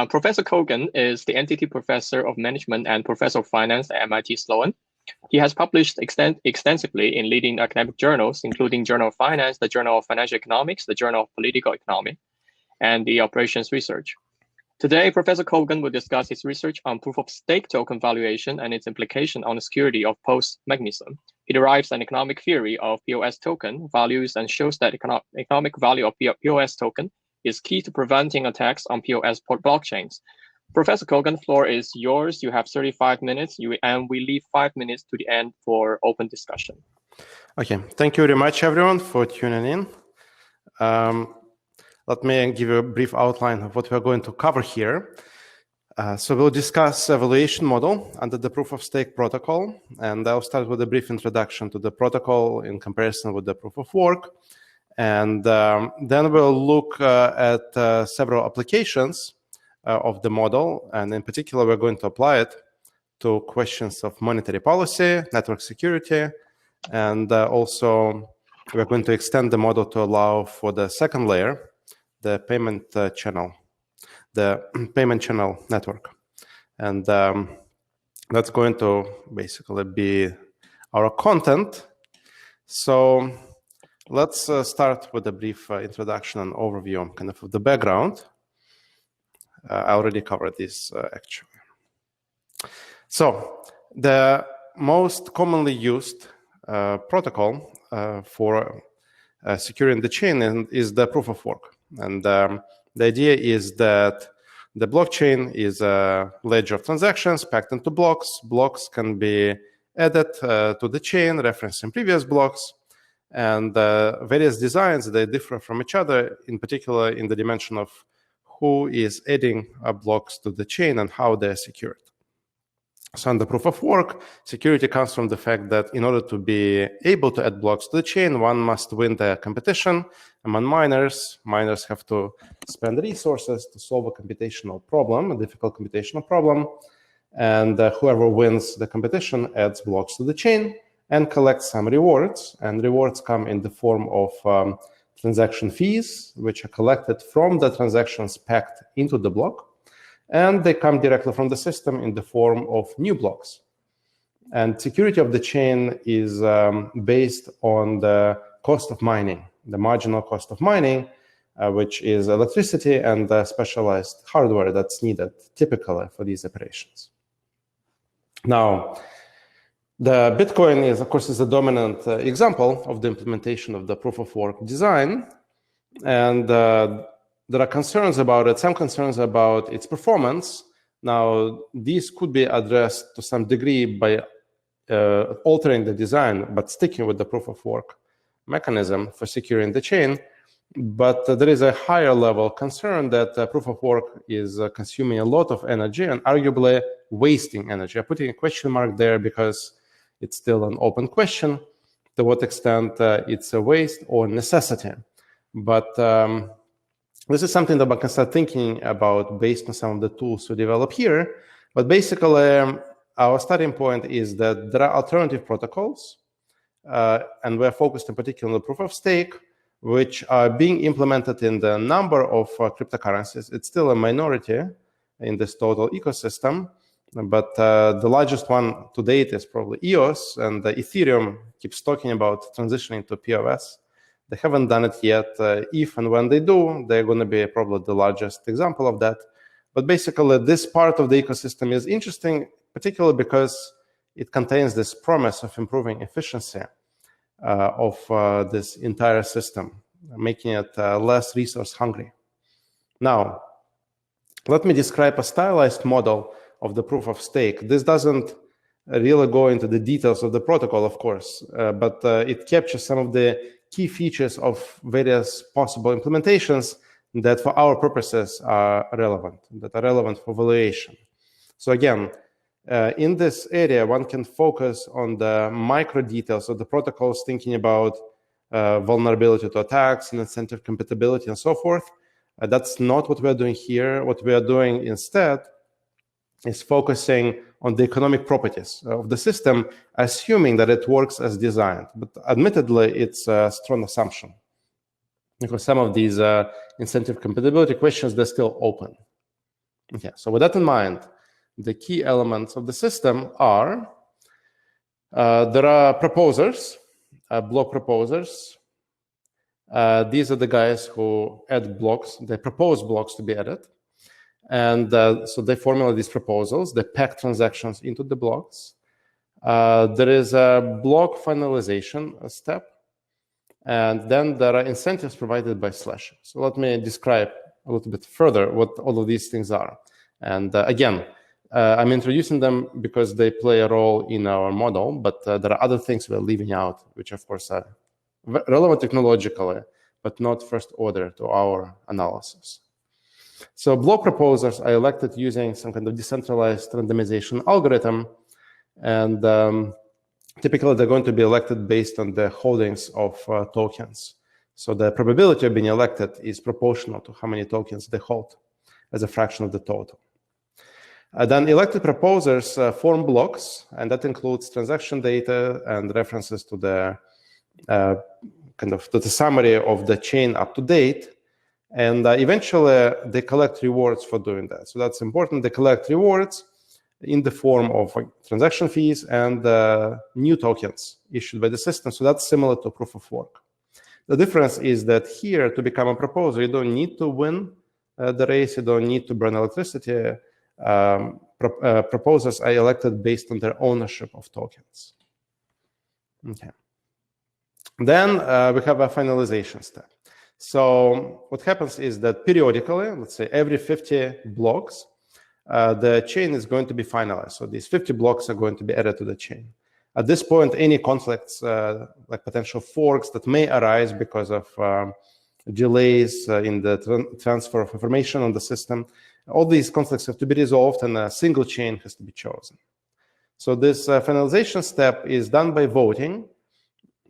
Professor Kogan is the entity professor of management and professor of finance at MIT Sloan. He has published extensively in leading academic journals, including Journal of Finance, the Journal of Financial Economics, the Journal of Political Economy, and the Operations Research. Today, Professor Kogan will discuss his research on proof-of-stake token valuation and its implication on the security of POS mechanism. He derives an economic theory of POS token values and shows that economic value of POS token is key to preventing attacks on POS blockchains. Professor Kogan, the floor is yours. You have 35 minutes, and we leave 5 minutes to the end for open discussion. Okay, thank you very much, everyone, for tuning in. Let me give you a brief outline of what we're going to cover here. So we'll discuss evaluation model under the proof-of-stake protocol, and I'll start with a brief introduction to the protocol in comparison with the proof-of-work. And then we'll look at several applications of the model, and in particular, we're going to apply it to questions of monetary policy, network security, and also we're going to extend the model to allow for the second layer, the payment channel network. And that's going to basically be our content. So let's start with a brief introduction and overview kind of the background. I already covered this actually. So the most commonly used protocol for securing the chain is the proof of work. And the idea is that the blockchain is a ledger of transactions packed into blocks. Blocks can be added to the chain, referencing previous blocks. And various designs, they differ from each other, in particular in the dimension of who is adding blocks to the chain and how they're secured. So in the proof of work, security comes from the fact that in order to be able to add blocks to the chain, one must win the competition among miners. Miners have to spend resources to solve a computational problem, a difficult computational problem. And whoever wins the competition adds blocks to the chain and collects some rewards. And rewards come in the form of transaction fees, which are collected from the transactions packed into the block. And they come directly from the system in the form of new blocks. And security of the chain is based on the cost of mining, the marginal cost of mining, which is electricity and the specialized hardware that's needed typically for these operations. Now, the Bitcoin is, of course, is a dominant example of the implementation of the proof of work design. And there are concerns about it, some concerns about its performance. Now, these could be addressed to some degree by altering the design, but sticking with the proof of work mechanism for securing the chain. But there is a higher level concern that proof of work is consuming a lot of energy and arguably wasting energy. I'm putting a question mark there because it's still an open question to what extent it's a waste or necessity. But this is something that one can start thinking about based on some of the tools we develop here. But basically, our starting point is that there are alternative protocols, and we're focused in particular on the proof of stake, which are being implemented in the number of cryptocurrencies. It's still a minority in this total ecosystem, but the largest one to date is probably EOS, and Ethereum keeps talking about transitioning to POS. They haven't done it yet. If and when they do, they're going to be probably the largest example of that. But basically, this part of the ecosystem is interesting, particularly because it contains this promise of improving efficiency of this entire system, making it less resource hungry. Now, let me describe a stylized model of the proof of stake. This doesn't really go into the details of the protocol, of course, but it captures some of the key features of various possible implementations that for our purposes are relevant for valuation. So again, in this area, one can focus on the micro details of the protocols, thinking about vulnerability to attacks and incentive compatibility and so forth. That's not what we're doing here. What we are doing instead is focusing on the economic properties of the system, assuming that it works as designed. But admittedly, it's a strong assumption, because some of these incentive compatibility questions, they're still open. Okay, so with that in mind, the key elements of the system are there are proposers, block proposers. These are the guys who add blocks. They propose blocks to be added. And so they formulate these proposals. They pack transactions into the blocks. There is a block finalization step. And then there are incentives provided by slashing. So let me describe a little bit further what all of these things are. And again, I'm introducing them because they play a role in our model, but there are other things we're leaving out, which of course are relevant technologically, but not first order to our analysis. So block proposers are elected using some kind of decentralized randomization algorithm, and typically they're going to be elected based on the holdings of tokens. So the probability of being elected is proportional to how many tokens they hold as a fraction of the total. Then elected proposers form blocks, and that includes transaction data and references to the to the summary of the chain up to date. And eventually, they collect rewards for doing that. So that's important. They collect rewards in the form of transaction fees and new tokens issued by the system. So that's similar to proof of work. The difference is that here, to become a proposer, you don't need to win the race. You don't need to burn electricity. Proposers are elected based on their ownership of tokens. Okay. Then we have a finalization step. So what happens is that periodically, let's say every 50 blocks, the chain is going to be finalized. So these 50 blocks are going to be added to the chain. At this point, any conflicts, like potential forks that may arise because of delays in the transfer of information on the system, all these conflicts have to be resolved and a single chain has to be chosen. So this finalization step is done by voting.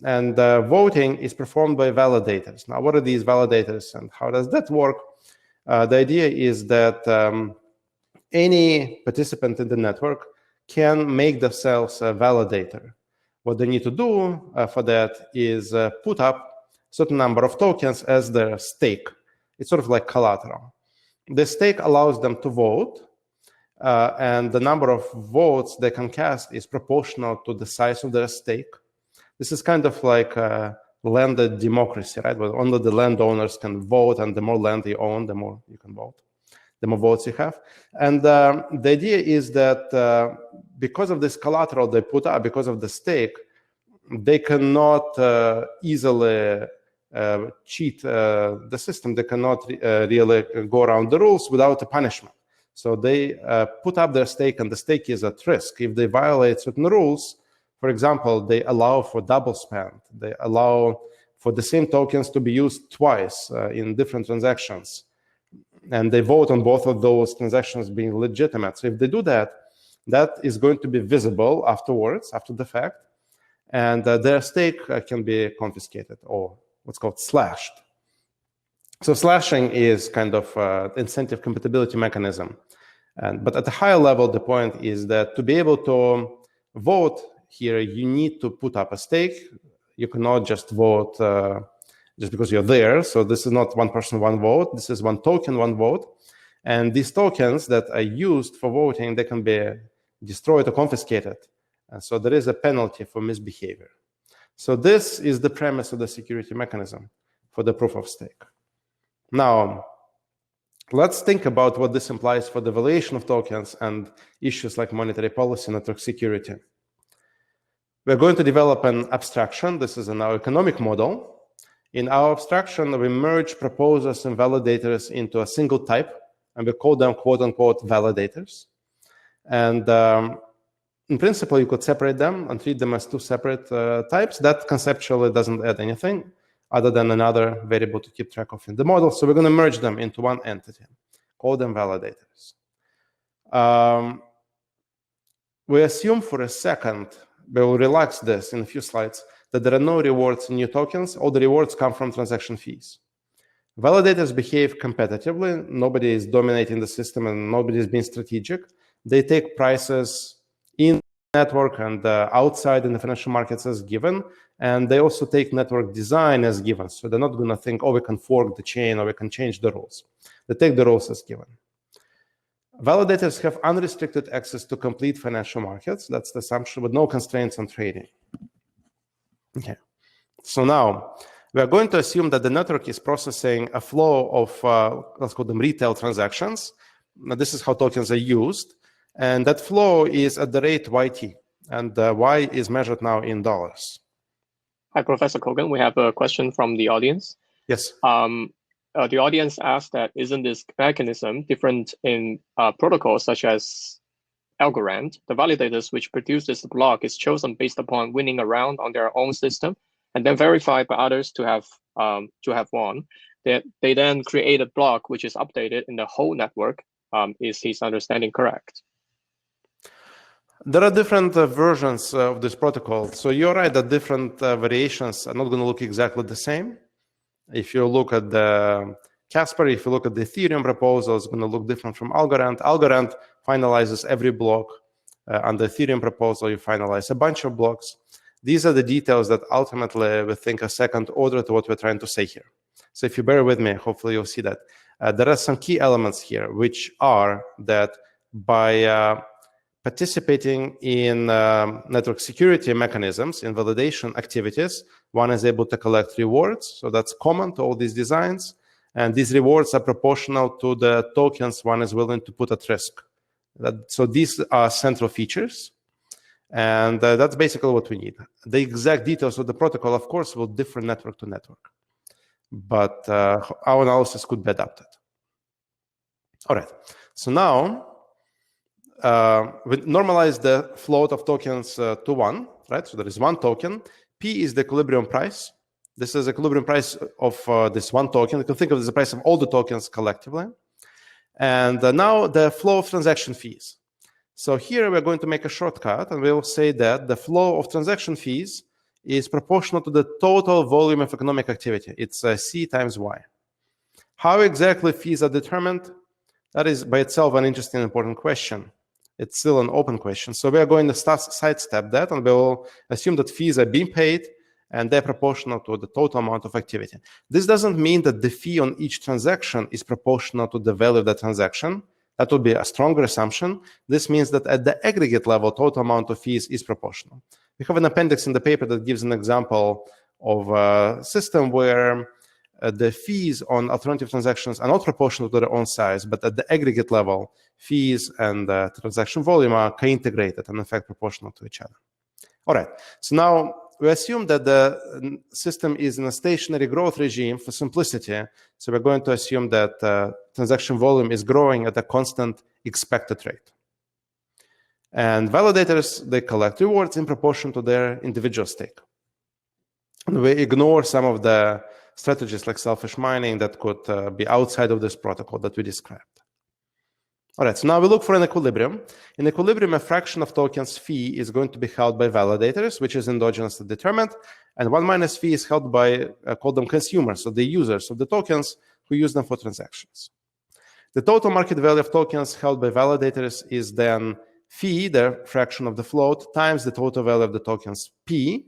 And voting is performed by validators. Now, what are these validators and how does that work? The idea is that any participant in the network can make themselves a validator. What they need to do for that is put up a certain number of tokens as their stake. It's sort of like collateral. The stake allows them to vote, and the number of votes they can cast is proportional to the size of their stake. This is kind of like a landed democracy, right? Where only the landowners can vote, and the more land you own, the more you can vote, the more votes you have. And the idea is that because of this collateral they put up, because of the stake, they cannot easily cheat the system. They cannot really go around the rules without a punishment. So they put up their stake, and the stake is at risk. If they violate certain rules, for example, they allow for double spend. They allow for the same tokens to be used twice in different transactions. And they vote on both of those transactions being legitimate. So if they do that, that is going to be visible afterwards, after the fact. And their stake can be confiscated or what's called slashed. So slashing is kind of incentive compatibility mechanism. But at a higher level, the point is that to be able to vote here, you need to put up a stake. You cannot just vote just because you're there. So this is not one person, one vote. This is one token, one vote. And these tokens that are used for voting, they can be destroyed or confiscated. And so there is a penalty for misbehavior. So this is the premise of the security mechanism for the proof of stake. Now, let's think about what this implies for the valuation of tokens and issues like monetary policy, network security. We're going to develop an abstraction. This is in our economic model. In our abstraction, we merge proposers and validators into a single type, and we call them quote-unquote validators. And in principle, you could separate them and treat them as two separate types. That conceptually doesn't add anything other than another variable to keep track of in the model. So we're going to merge them into one entity, call them validators. We assume for a second, we will relax this in a few slides, that there are no rewards in new tokens. All the rewards come from transaction fees. Validators behave competitively. Nobody is dominating the system and nobody is being strategic. They take prices in the network and outside in the financial markets as given. And they also take network design as given. So they're not going to think, oh, we can fork the chain or we can change the rules. They take the rules as given. Validators have unrestricted access to complete financial markets. That's the assumption, with no constraints on trading. Okay. So now we are going to assume that the network is processing a flow of, let's call them retail transactions. Now, this is how tokens are used. And that flow is at the rate YT. And Y is measured now in dollars. Hi, Professor Kogan. We have a question from the audience. Yes. The audience asked that isn't this mechanism different in protocols such as Algorand? The validators which produce this block is chosen based upon winning a round on their own system and then verified by others to have won. They then create a block which is updated in the whole network. Is his understanding correct? There are different versions of this protocol. So you're right that different variations are not going to look exactly the same. If you look at the Casper, if you look at the Ethereum proposal, it's going to look different from Algorand. Algorand finalizes every block. On the Ethereum proposal, you finalize a bunch of blocks. These are the details that ultimately we think are second order to what we're trying to say here. So if you bear with me, hopefully you'll see that. There are some key elements here, which are that by participating in network security mechanisms, in validation activities, one is able to collect rewards. So that's common to all these designs. And these rewards are proportional to the tokens one is willing to put at risk. So these are central features. And that's basically what we need. The exact details of the protocol, of course, will differ network to network. But our analysis could be adapted. All right. So now, we normalize the float of tokens to 1, right? So there is one token. P is the equilibrium price. This is the equilibrium price of this one token. You can think of it as the price of all the tokens collectively. And now the flow of transaction fees. So here we're going to make a shortcut, and we'll say that the flow of transaction fees is proportional to the total volume of economic activity. It's C times Y. How exactly fees are determined? That is by itself an interesting, important question. It's still an open question. So we are going to sidestep that, and we will assume that fees are being paid, and they're proportional to the total amount of activity. This doesn't mean that the fee on each transaction is proportional to the value of the transaction. That would be a stronger assumption. This means that at the aggregate level, total amount of fees is proportional. We have an appendix in the paper that gives an example of a system where the fees on alternative transactions are not proportional to their own size, but at the aggregate level, fees and transaction volume are co-integrated and in fact proportional to each other. All right, so now we assume that the system is in a stationary growth regime for simplicity. So we're going to assume that transaction volume is growing at a constant expected rate. And validators, they collect rewards in proportion to their individual stake. And we ignore some of the strategies like selfish mining that could be outside of this protocol that we described. All right, so now we look for an equilibrium. In equilibrium, a fraction of tokens fee is going to be held by validators, which is endogenously determined, and 1 minus fee is held by, call them consumers, so the users of the tokens who use them for transactions. The total market value of tokens held by validators is then fee, the fraction of the float, times the total value of the tokens P,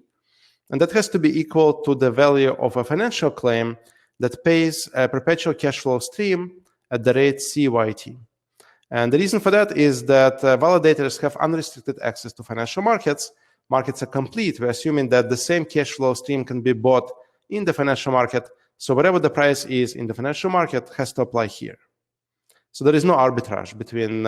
and that has to be equal to the value of a financial claim that pays a perpetual cash flow stream at the rate CYT. And the reason for that is that validators have unrestricted access to financial markets. Markets are complete. We're assuming that the same cash flow stream can be bought in the financial market. So whatever the price is in the financial market has to apply here. So there is no arbitrage between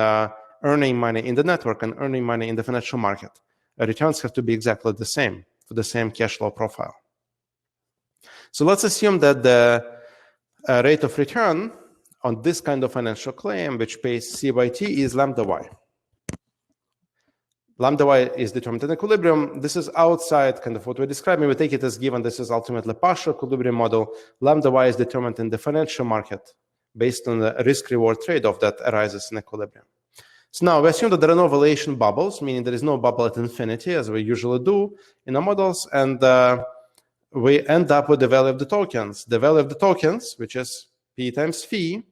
earning money in the network and earning money in the financial market. Returns have to be exactly the same for the same cash flow profile. So let's assume that the rate of return on this kind of financial claim, which pays CYT, is lambda y. Lambda y is determined in equilibrium. This is outside kind of what we're describing. We take it as given this is ultimately a partial equilibrium model. Lambda y is determined in the financial market based on the risk-reward trade-off that arises in equilibrium. So now we assume that there are no valuation bubbles, meaning there is no bubble at infinity, as we usually do in our models, and we end up with the value of the tokens. The value of the tokens, which is P times phi,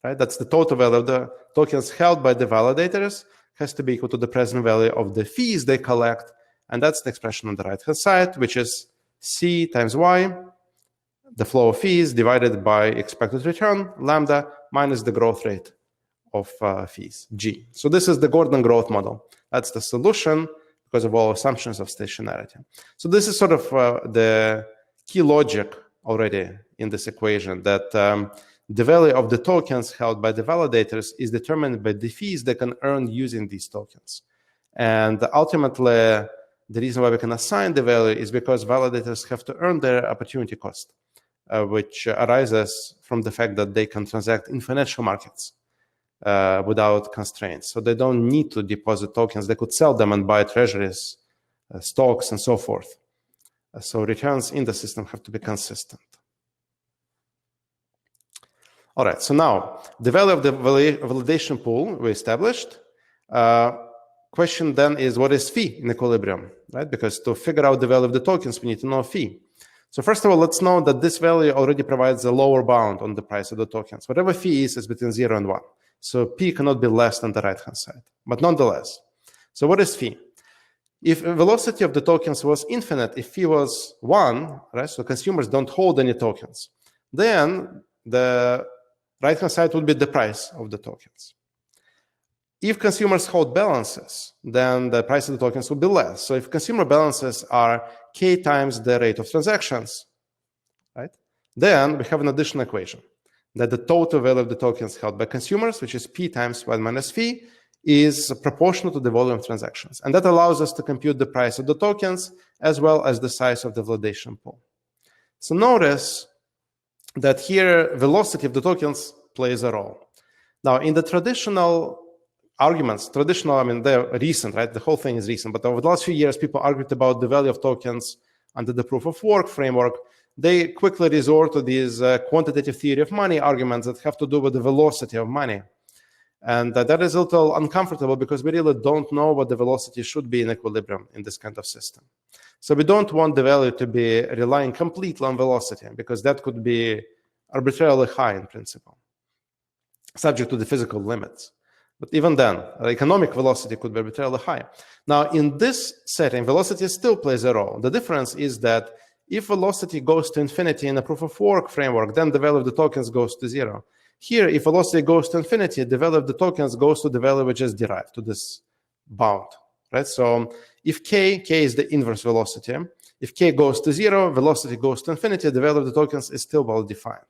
right? That's the total value of the tokens held by the validators, has to be equal to the present value of the fees they collect, and that's the expression on the right-hand side, which is C times Y, the flow of fees divided by expected return, lambda, minus the growth rate of fees, G. So this is the Gordon growth model. That's the solution because of all assumptions of stationarity. So this is sort of the key logic already in this equation, that the value of the tokens held by the validators is determined by the fees they can earn using these tokens. And ultimately, the reason why we can assign the value is because validators have to earn their opportunity cost, which arises from the fact that they can transact in financial markets without constraints. So they don't need to deposit tokens. They could sell them and buy treasuries, stocks, and so forth. So returns in the system have to be consistent. All right, so now the value of the validation pool we established. Question then is, what is fee in equilibrium, right? Because to figure out the value of the tokens, we need to know fee. So first of all, let's know that this value already provides a lower bound on the price of the tokens. Whatever fee is between 0 and 1. So P cannot be less than the right-hand side, but nonetheless. So what is fee? If velocity of the tokens was infinite, if fee was 1, right, so consumers don't hold any tokens, then the right-hand side would be the price of the tokens. If consumers hold balances, then the price of the tokens will be less. So if consumer balances are K times the rate of transactions, right, then we have an additional equation that the total value of the tokens held by consumers, which is P times 1 minus fee, is proportional to the volume of transactions. And that allows us to compute the price of the tokens as well as the size of the validation pool. So notice that here, velocity of the tokens plays a role. Now, in the traditional arguments, I mean, they're recent, right? The whole thing is recent. But over the last few years, people argued about the value of tokens under the proof of work framework. They quickly resort to these quantitative theory of money arguments that have to do with the velocity of money. And that is a little uncomfortable because we really don't know what the velocity should be in equilibrium in this kind of system. So we don't want the value to be relying completely on velocity, because that could be arbitrarily high in principle, subject to the physical limits. But even then, economic velocity could be arbitrarily high. Now, in this setting, velocity still plays a role. The difference is that if velocity goes to infinity in a proof of work framework, then the value of the tokens goes to 0. Here, if velocity goes to infinity, the value of the tokens goes to the value we just derived, to this bound, right? So if K is the inverse velocity. If K goes to 0, velocity goes to infinity, the value of the tokens is still well defined.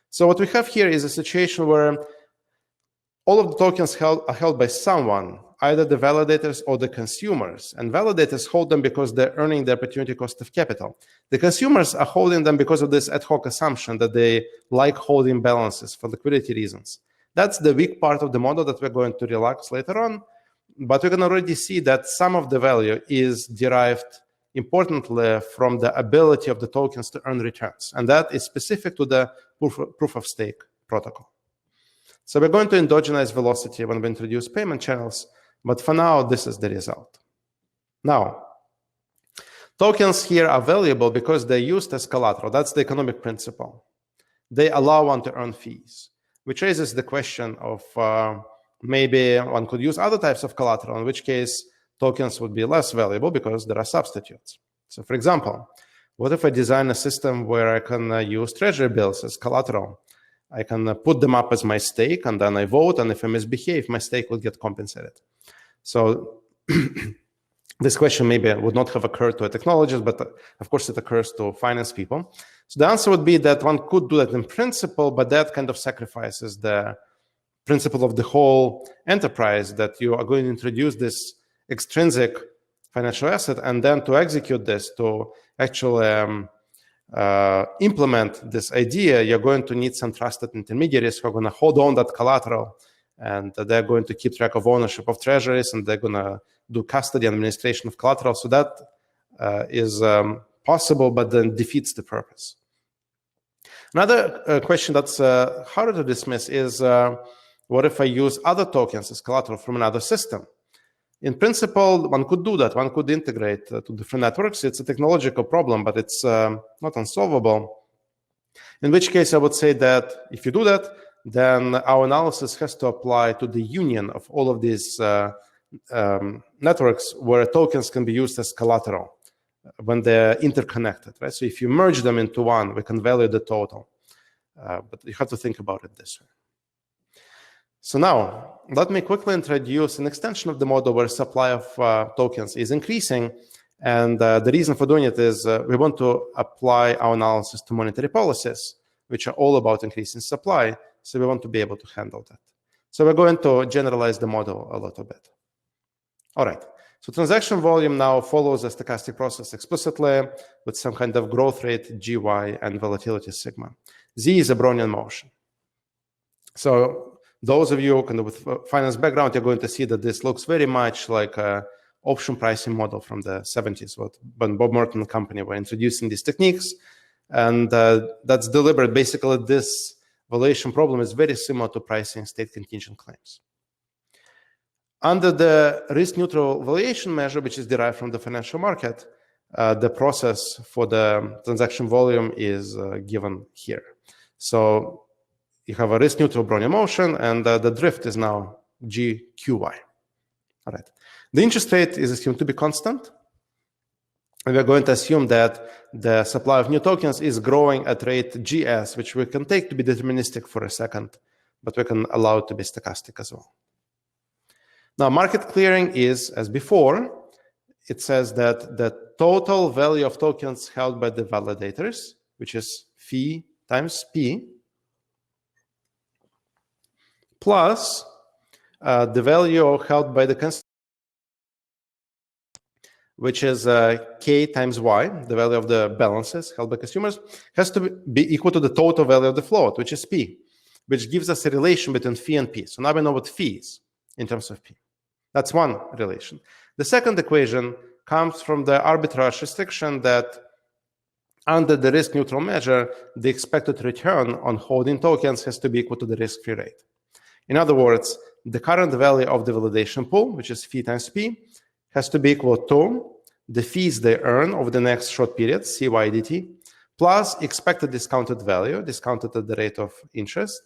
So what we have here is a situation where all of the tokens are held by someone, either the validators or the consumers. And validators hold them because they're earning the opportunity cost of capital. The consumers are holding them because of this ad hoc assumption that they like holding balances for liquidity reasons. That's the weak part of the model that we're going to relax later on. But we can already see that some of the value is derived importantly from the ability of the tokens to earn returns. And that is specific to the proof of stake protocol. So we're going to endogenize velocity when we introduce payment channels, but for now, this is the result. Now, tokens here are valuable because they're used as collateral. That's the economic principle. They allow one to earn fees, which raises the question of maybe one could use other types of collateral, in which case tokens would be less valuable because there are substitutes. So for example, what if I design a system where I can use treasury bills as collateral? I can put them up as my stake, and then I vote, and if I misbehave, my stake will get compensated. So this question maybe would not have occurred to a technologist, but of course it occurs to finance people. So the answer would be that one could do that in principle, but that kind of sacrifices the principle of the whole enterprise, that you are going to introduce this extrinsic financial asset, and then to execute this, to actually implement this idea, you're going to need some trusted intermediaries who are going to hold on that collateral, and they're going to keep track of ownership of treasuries, and they're going to do custody and administration of collateral. So that is possible, but then defeats the purpose. Another question that's harder to dismiss is, what if I use other tokens as collateral from another system? In principle, one could do that. One could integrate to different networks. It's a technological problem, but it's not unsolvable. In which case, I would say that if you do that, then our analysis has to apply to the union of all of these networks where tokens can be used as collateral when they're interconnected, right? So if you merge them into one, we can value the total. But you have to think about it this way. So now, let me quickly introduce an extension of the model where supply of tokens is increasing. And the reason for doing it is we want to apply our analysis to monetary policies, which are all about increasing supply. So we want to be able to handle that. So we're going to generalize the model a little bit. All right. So transaction volume now follows a stochastic process explicitly with some kind of growth rate, gy, and volatility sigma. Z is a Brownian motion. So those of you kind of with finance background, you're going to see that this looks very much like a option pricing model from the 70s, when Bob Merton and company were introducing these techniques. And that's deliberate. Basically, this valuation problem is very similar to pricing state contingent claims. Under the risk-neutral valuation measure, which is derived from the financial market, the process for the transaction volume is given here. So you have a risk-neutral Brownian motion, and the drift is now GQY. All right. The interest rate is assumed to be constant. And we're going to assume that the supply of new tokens is growing at rate GS, which we can take to be deterministic for a second, but we can allow it to be stochastic as well. Now, market clearing is, as before, it says that the total value of tokens held by the validators, which is phi times P, plus the value held by the which is K times Y, the value of the balances held by consumers, has to be equal to the total value of the float, which is P, which gives us a relation between phi and P. So now we know what phi is in terms of P. That's one relation. The second equation comes from the arbitrage restriction that under the risk-neutral measure, the expected return on holding tokens has to be equal to the risk-free rate. In other words, the current value of the validation pool, which is phi times P, has to be equal to the fees they earn over the next short period, CY dt, plus expected discounted value, discounted at the rate of interest,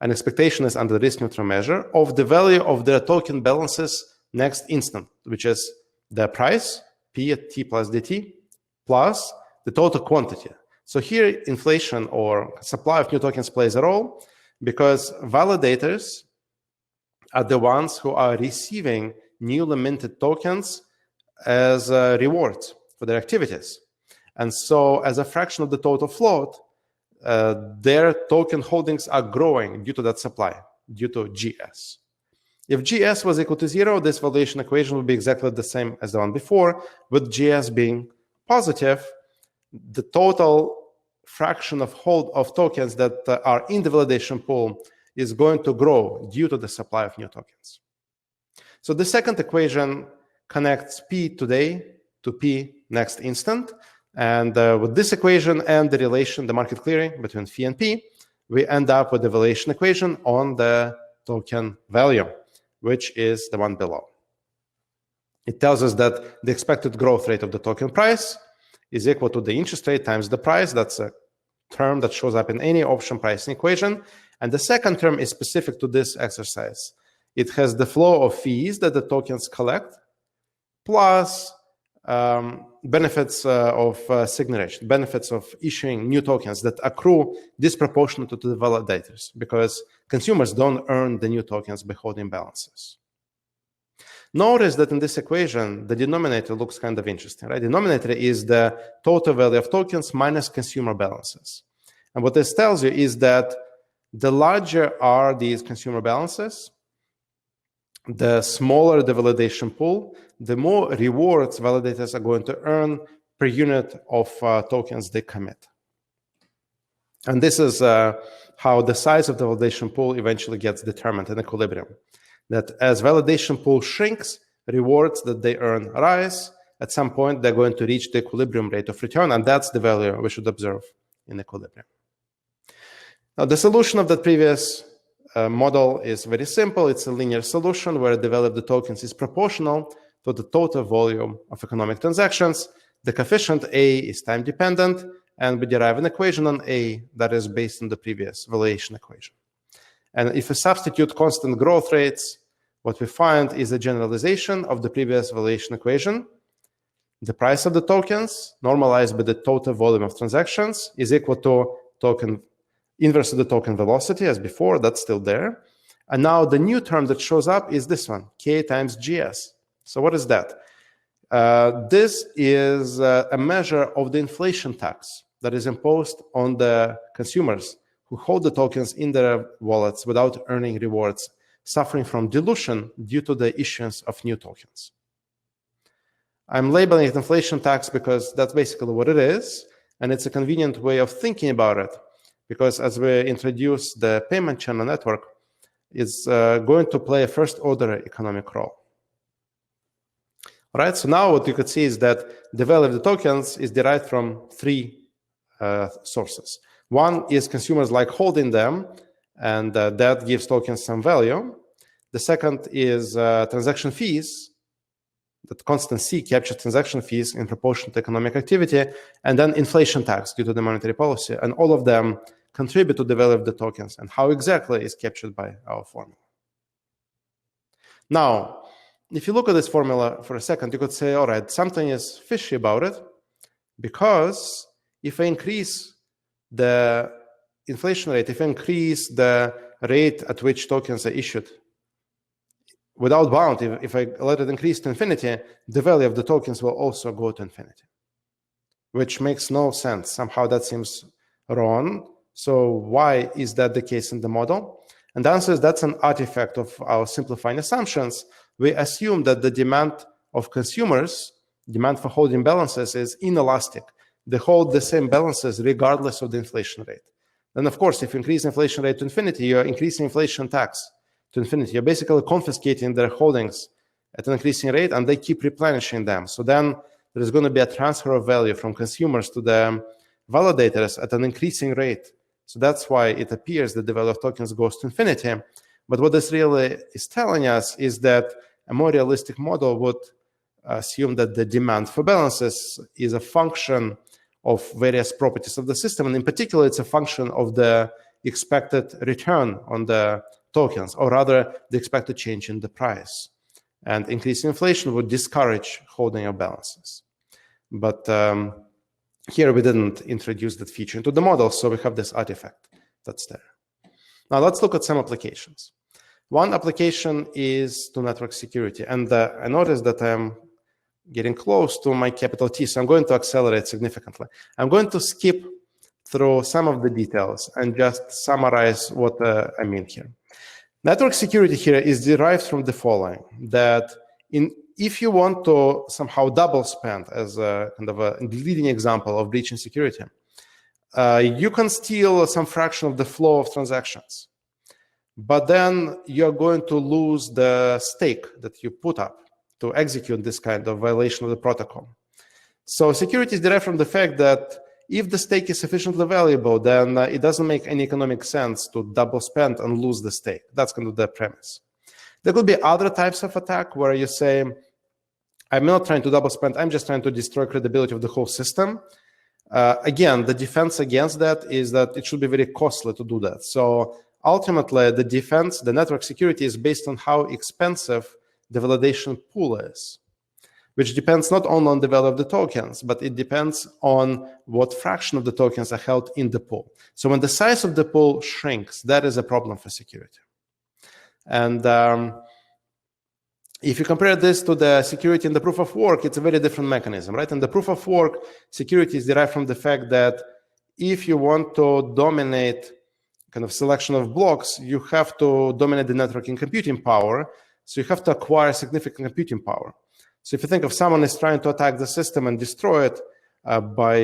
and expectation is under the risk-neutral measure of the value of their token balances next instant, which is the price, P at T plus dt, plus the total quantity. So here, inflation or supply of new tokens plays a role because validators are the ones who are receiving newly minted tokens as rewards for their activities. And so as a fraction of the total float, their token holdings are growing due to that supply, due to GS. If GS was equal to 0, this valuation equation would be exactly the same as the one before, with GS being positive, the total fraction of tokens that are in the validation pool is going to grow due to the supply of new tokens. So the second equation connects P today to P next instant. And with this equation and the relation, the market clearing between phi and P, we end up with the valuation equation on the token value, which is the one below. It tells us that the expected growth rate of the token price is equal to the interest rate times the price. That's a term that shows up in any option pricing equation. And the second term is specific to this exercise. It has the flow of fees that the tokens collect, plus benefits of signation, benefits of issuing new tokens that accrue disproportionate to the validators because consumers don't earn the new tokens by holding balances. Notice that in this equation, the denominator looks kind of interesting, right? The denominator is the total value of tokens minus consumer balances. And what this tells you is that the larger are these consumer balances, the smaller the validation pool, the more rewards validators are going to earn per unit of tokens they commit. And this is how the size of the validation pool eventually gets determined in equilibrium. That as validation pool shrinks, rewards that they earn rise. At some point, they're going to reach the equilibrium rate of return, and that's the value we should observe in equilibrium. Now, the solution of that previous model is very simple. It's a linear solution where the value of the tokens is proportional to the total volume of economic transactions. The coefficient A is time dependent, and we derive an equation on A that is based on the previous valuation equation. And if we substitute constant growth rates, what we find is a generalization of the previous valuation equation. The price of the tokens normalized by the total volume of transactions is equal to token inverse of the token velocity as before, that's still there. And now the new term that shows up is this one, K times GS. So what is that? This is a measure of the inflation tax that is imposed on the consumers who hold the tokens in their wallets without earning rewards, suffering from dilution due to the issuance of new tokens. I'm labeling it inflation tax because that's basically what it is, and it's a convenient way of thinking about it, because as we introduce the payment channel network, it's going to play a first-order economic role. All right, so now what you could see is that the value of the tokens is derived from three sources. One is consumers like holding them, and that gives tokens some value. The second is transaction fees, that constant C captures transaction fees in proportion to economic activity, and then inflation tax due to the monetary policy. And all of them contribute to the value of the tokens, and how exactly is captured by our formula. Now, if you look at this formula for a second, you could say, all right, something is fishy about it, because if I increase the inflation rate, if I increase the rate at which tokens are issued without bound, if I let it increase to infinity, the value of the tokens will also go to infinity, which makes no sense. Somehow that seems wrong. So why is that the case in the model? And the answer is that's an artifact of our simplifying assumptions. We assume that the demand of consumers, demand for holding balances, is inelastic. They hold the same balances regardless of the inflation rate. Then, of course, if you increase inflation rate to infinity, you're increasing inflation tax to infinity. You're basically confiscating their holdings at an increasing rate, and they keep replenishing them. So then there's going to be a transfer of value from consumers to the validators at an increasing rate. So that's why it appears that the value of tokens goes to infinity. But what this really is telling us is that a more realistic model would assume that the demand for balances is a function of various properties of the system. And in particular, it's a function of the expected return on the tokens, or rather the expected change in the price. And increasing inflation would discourage holding of balances. But here we didn't introduce that feature into the model, so we have this artifact that's there. Now let's look at some applications. One application is to network security. And I noticed that I'm getting close to my capital T, so I'm going to accelerate significantly. I'm going to skip through some of the details and just summarize what I mean here. Network security here is derived from the following, that if you want to somehow double spend, as a kind of a leading example of breaching security, you can steal some fraction of the flow of transactions, but then you're going to lose the stake that you put up to execute this kind of violation of the protocol. So security is derived from the fact that if the stake is sufficiently valuable, then it doesn't make any economic sense to double spend and lose the stake. That's kind of the premise. There could be other types of attack where you say, I'm not trying to double spend, I'm just trying to destroy credibility of the whole system. Again, the defense against that is that it should be very costly to do that. So ultimately, the defense, the network security is based on how expensive the validation pool is, which depends not only on the value of the tokens, but it depends on what fraction of the tokens are held in the pool. So when the size of the pool shrinks, that is a problem for security. And if you compare this to the security in the proof of work, it's a very different mechanism, right? In the proof of work, security is derived from the fact that if you want to dominate kind of selection of blocks, you have to dominate the networking computing power. So you have to acquire significant computing power. So if you think of someone is trying to attack the system and destroy it by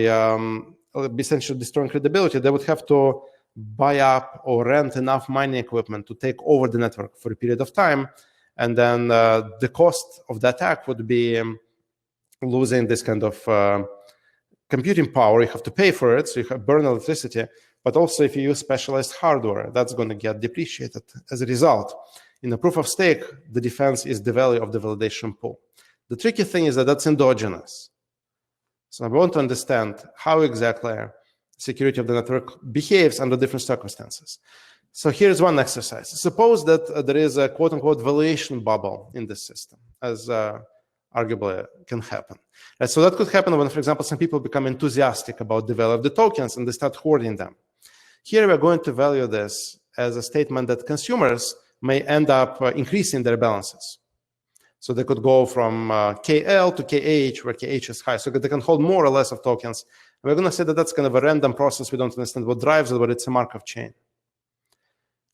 essentially destroying credibility, they would have to buy up or rent enough mining equipment to take over the network for a period of time. And then the cost of the attack would be losing this kind of computing power. You have to pay for it, so you have burn electricity. But also if you use specialized hardware, that's going to get depreciated as a result. In a proof of stake, the defense is the value of the validation pool. The tricky thing is that that's endogenous. So I want to understand how exactly security of the network behaves under different circumstances. So here's one exercise. Suppose that there is a quote-unquote valuation bubble in this system, as arguably can happen. And so that could happen when, for example, some people become enthusiastic about the value of the tokens and they start hoarding them. Here we're going to value this as a statement that consumers may end up increasing their balances. So they could go from KL to KH, where KH is high. So they can hold more or less of tokens. And we're going to say that that's kind of a random process. We don't understand what drives it, but it's a Markov chain.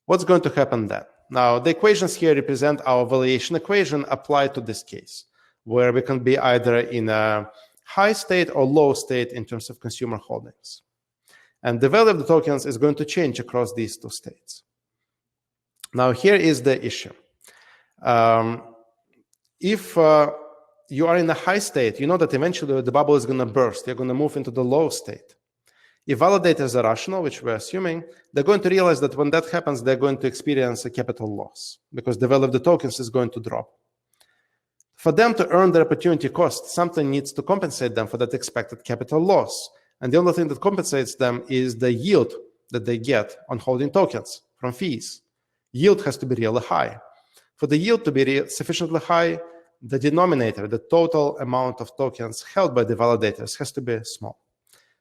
What's going to happen then? Now, the equations here represent our valuation equation applied to this case, where we can be either in a high state or low state in terms of consumer holdings. And the value of the tokens is going to change across these two states. Now, here is the issue. If you are in a high state, you know that eventually the bubble is going to burst. You're going to move into the low state. If validators are rational, which we're assuming, they're going to realize that when that happens, they're going to experience a capital loss because the value of the tokens is going to drop. For them to earn their opportunity cost, something needs to compensate them for that expected capital loss. And the only thing that compensates them is the yield that they get on holding tokens from fees. Yield has to be really high. For the yield to be sufficiently high, the denominator, the total amount of tokens held by the validators, has to be small.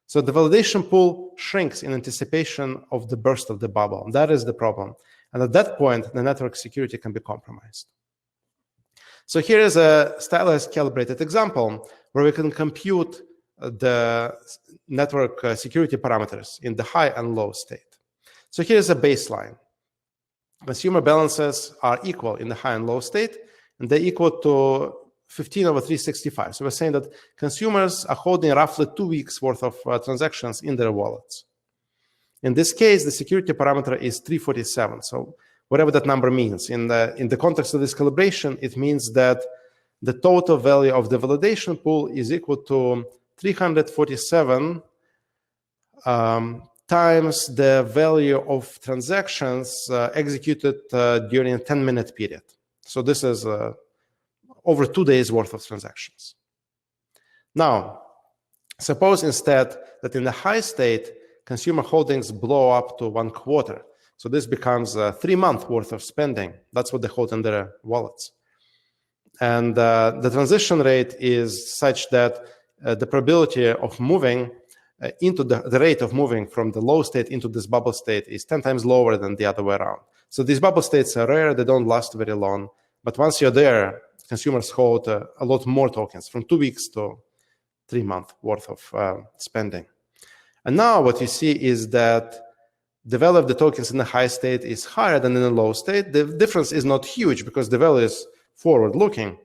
So the validation pool shrinks in anticipation of the burst of the bubble. That is the problem. And at that point, the network security can be compromised. So here is a stylized calibrated example where we can compute the network security parameters in the high and low state. So here's a baseline. Consumer balances are equal in the high and low state, and they're equal to 15 over 365. So we're saying that consumers are holding roughly 2 weeks worth of transactions in their wallets. In this case, the security parameter is 347. So whatever that number means, in the context of this calibration, it means that the total value of the validation pool is equal to 347 times the value of transactions executed during a 10-minute period. So this is over 2 days worth of transactions. Now, suppose instead that in the high state, consumer holdings blow up to 1 quarter. So this becomes a 3-month worth of spending. That's what they hold in their wallets. And the transition rate is such that the probability of moving into the rate of moving from the low state into this bubble state is 10 times lower than the other way around. So these bubble states are rare. They don't last very long. But once you're there, consumers hold a lot more tokens, from 2 weeks to 3 months worth of spending. And now what you see is that the value of the tokens in the high state is higher than in the low state. The difference is not huge because the value is forward-looking,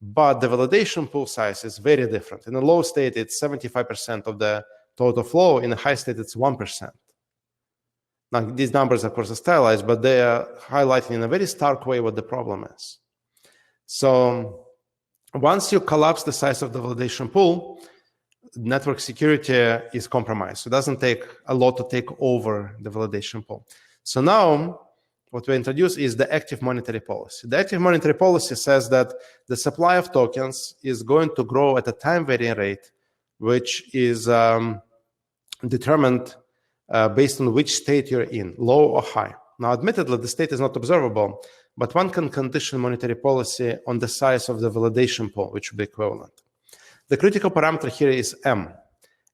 but the validation pool size is very different. In the low state, it's 75% of the total flow. In the high state, it's 1%. Now, these numbers, of course, are stylized, but they are highlighting in a very stark way what the problem is. So once you collapse the size of the validation pool, network security is compromised. So it doesn't take a lot to take over the validation pool. So now what we introduce is the active monetary policy. The active monetary policy says that the supply of tokens is going to grow at a time-varying rate, which is determined based on which state you're in, low or high. Now, admittedly, the state is not observable, but one can condition monetary policy on the size of the validation pool, which would be equivalent. The critical parameter here is M.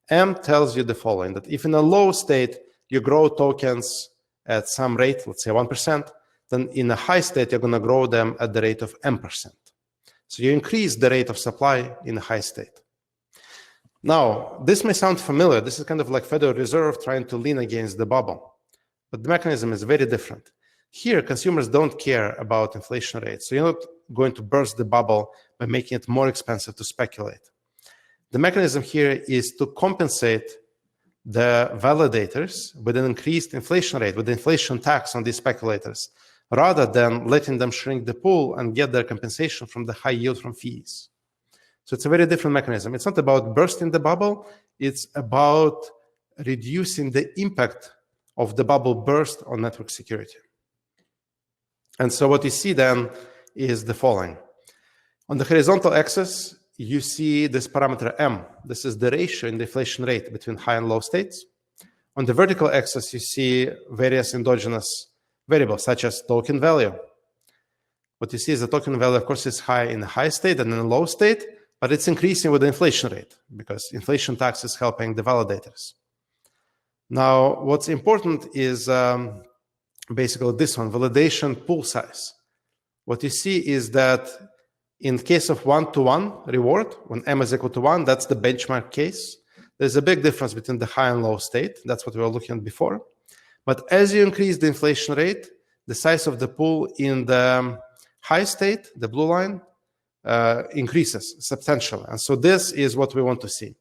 M tells you the following, that if in a low state you grow tokens at some rate, let's say 1%, then in a high state you're going to grow them at the rate of M%. So you increase the rate of supply in a high state. Now, this may sound familiar. This is kind of like Federal Reserve trying to lean against the bubble. But the mechanism is very different. Here, consumers don't care about inflation rates. So you're not going to burst the bubble by making it more expensive to speculate. The mechanism here is to compensate the validators with an increased inflation rate, with the inflation tax on these speculators, rather than letting them shrink the pool and get their compensation from the high yield from fees. So it's a very different mechanism. It's not about bursting the bubble. It's about reducing the impact of the bubble burst on network security. And so what you see then is the following. On the horizontal axis, you see this parameter M. This is the ratio in the inflation rate between high and low states. On the vertical axis, you see various endogenous variables, such as token value. What you see is the token value, of course, is high in the high state and in the low state, but it's increasing with the inflation rate because inflation tax is helping the validators. Now, what's important is basically this one, validation pool size. What you see is that in case of 1-to-1 reward, when m is equal to 1, that's the benchmark case. There's a big difference between the high and low state. That's what we were looking at before. But as you increase the inflation rate, the size of the pool in the high state, the blue line, increases substantially. And so this is what we want to see,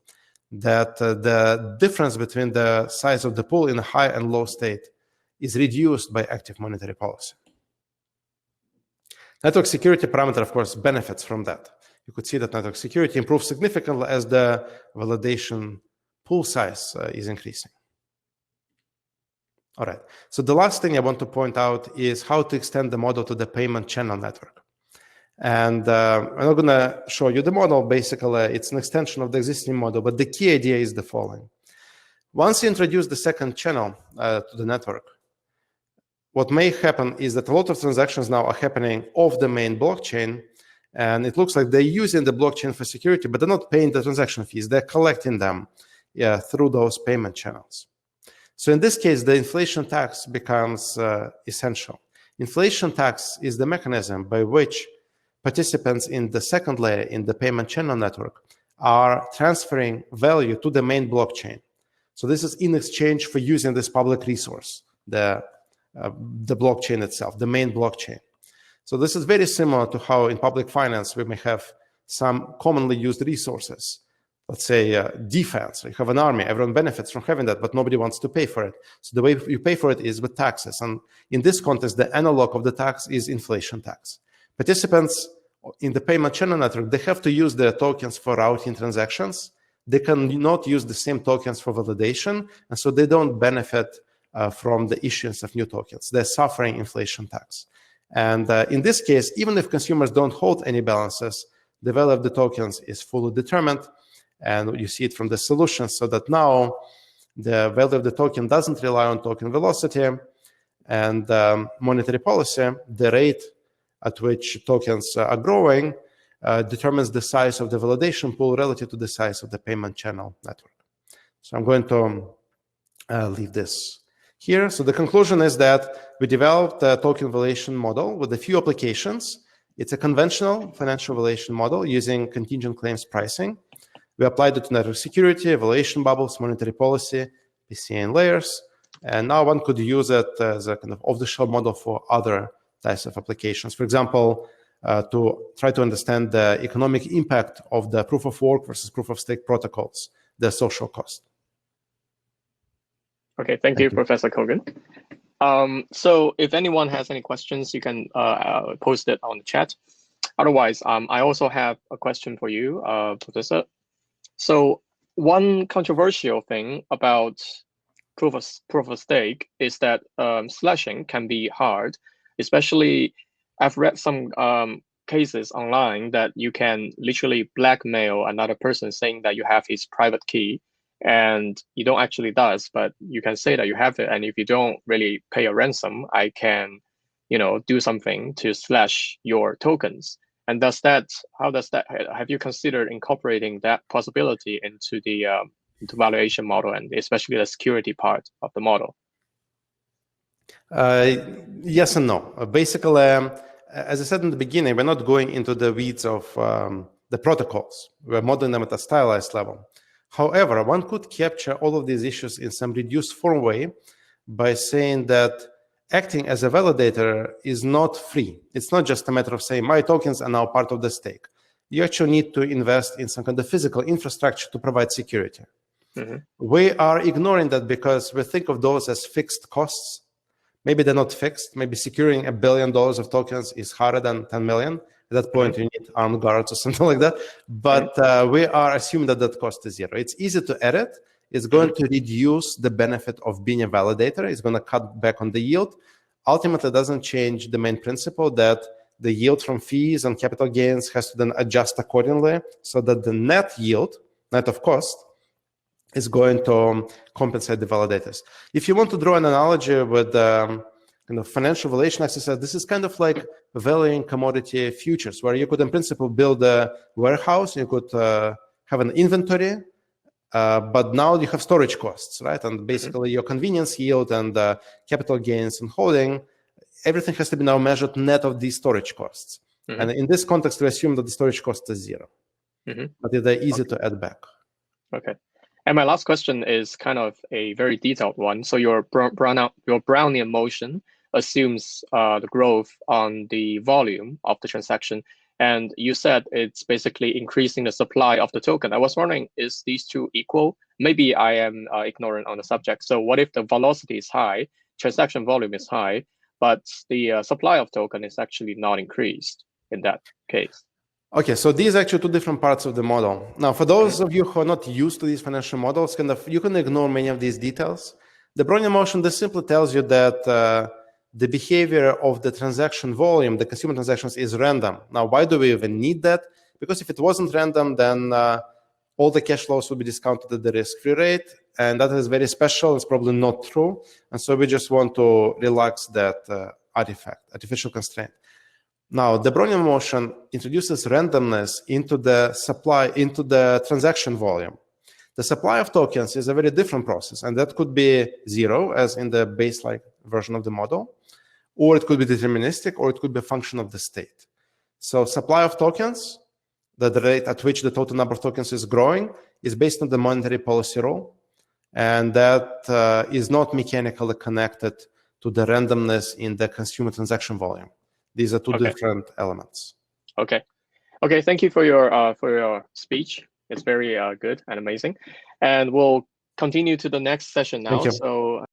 that the difference between the size of the pool in the high and low state is reduced by active monetary policy. Network security parameter, of course, benefits from that. You could see that network security improves significantly as the validation pool size is increasing. All right, so the last thing I want to point out is how to extend the model to the payment channel network. And I'm not going to show you the model. Basically, it's an extension of the existing model, but the key idea is the following. Once you introduce the second channel to the network, what may happen is that a lot of transactions now are happening off the main blockchain, and it looks like they're using the blockchain for security, but they're not paying the transaction fees. They're collecting them through those payment channels. So in this case, the inflation tax becomes essential. Inflation tax is the mechanism by which participants in the second layer in the payment channel network are transferring value to the main blockchain. So this is in exchange for using this public resource, the blockchain itself, the main blockchain. So this is very similar to how in public finance we may have some commonly used resources. Let's say defense, you have an army, everyone benefits from having that, but nobody wants to pay for it. So the way you pay for it is with taxes. And in this context, the analog of the tax is inflation tax. Participants in the payment channel network, they have to use their tokens for routing transactions. They cannot use the same tokens for validation, and so they don't benefit from the issuance of new tokens. They're suffering inflation tax. And in this case, even if consumers don't hold any balances, the value of the tokens is fully determined. And you see it from the solution, so that now the value of the token doesn't rely on token velocity and monetary policy. The rate at which tokens are growing determines the size of the validation pool relative to the size of the payment channel network. So I'm going to leave this here. So the conclusion is that we developed a token valuation model with a few applications. It's a conventional financial valuation model using contingent claims pricing. We applied it to network security, evaluation bubbles, monetary policy, PCN layers, and now one could use it as a kind of off-the-shelf model for other types of applications. For example, to try to understand the economic impact of the proof of work versus proof of stake protocols, the social cost. Okay, thank you, Professor Kogan. So if anyone has any questions, you can post it on the chat. Otherwise, I also have a question for you, Professor. So one controversial thing about proof of stake is that slashing can be hard, especially I've read some cases online that you can literally blackmail another person saying that you have his private key and you don't actually does, but you can say that you have it. And if you don't really pay a ransom, I can, do something to slash your tokens. And how does that, have you considered incorporating that possibility into the valuation model and especially the security part of the model? Yes and no. Basically, as I said in the beginning, we're not going into the weeds of the protocols. We're modeling them at a stylized level. However, one could capture all of these issues in some reduced form way by saying that acting as a validator is not free. It's not just a matter of saying my tokens are now part of the stake. You actually need to invest in some kind of physical infrastructure to provide security. Mm-hmm. We are ignoring that because we think of those as fixed costs. Maybe they're not fixed. Maybe securing $1 billion of tokens is harder than 10 million. At that point, you need armed guards or something like that. But we are assuming that that cost is zero. It's easy to edit. It's going to reduce the benefit of being a validator. It's going to cut back on the yield. Ultimately, it doesn't change the main principle that the yield from fees and capital gains has to then adjust accordingly so that the net yield, net of cost, is going to compensate the validators. If you want to draw an analogy with financial valuation exercise, this is kind of like valuing commodity futures, where you could in principle build a warehouse, you could have an inventory But now you have storage costs, right? And basically your convenience yield and capital gains and holding, everything has to be now measured net of these storage costs. And in this context, we assume that the storage cost is 0, but they're easy to add back. Okay. And my last question is kind of a very detailed one. So your Brownian motion assumes the growth on the volume of the transaction. And you said it's basically increasing the supply of the token. I was wondering, is these two equal? Maybe I am ignorant on the subject. So what if the velocity is high, transaction volume is high, but the supply of token is actually not increased in that case? Okay, so these are actually two different parts of the model. Now, for those of you who are not used to these financial models, you can ignore many of these details. The Brownian motion, this simply tells you that the behavior of the transaction volume, the consumer transactions, is random. Now, why do we even need that? Because if it wasn't random, then all the cash flows would be discounted at the risk-free rate, and that is very special. It's probably not true, and so we just want to relax that artificial constraint. Now, the Brownian motion introduces randomness into the transaction volume. The supply of tokens is a very different process, and that could be 0, as in the base-like version of the model, or it could be deterministic, or it could be a function of the state. So supply of tokens, the rate at which the total number of tokens is growing, is based on the monetary policy rule, and that is not mechanically connected to the randomness in the consumer transaction volume. These are two different elements. Okay. Thank you for your speech. It's very good and amazing. And we'll continue to the next session now. Thank you. So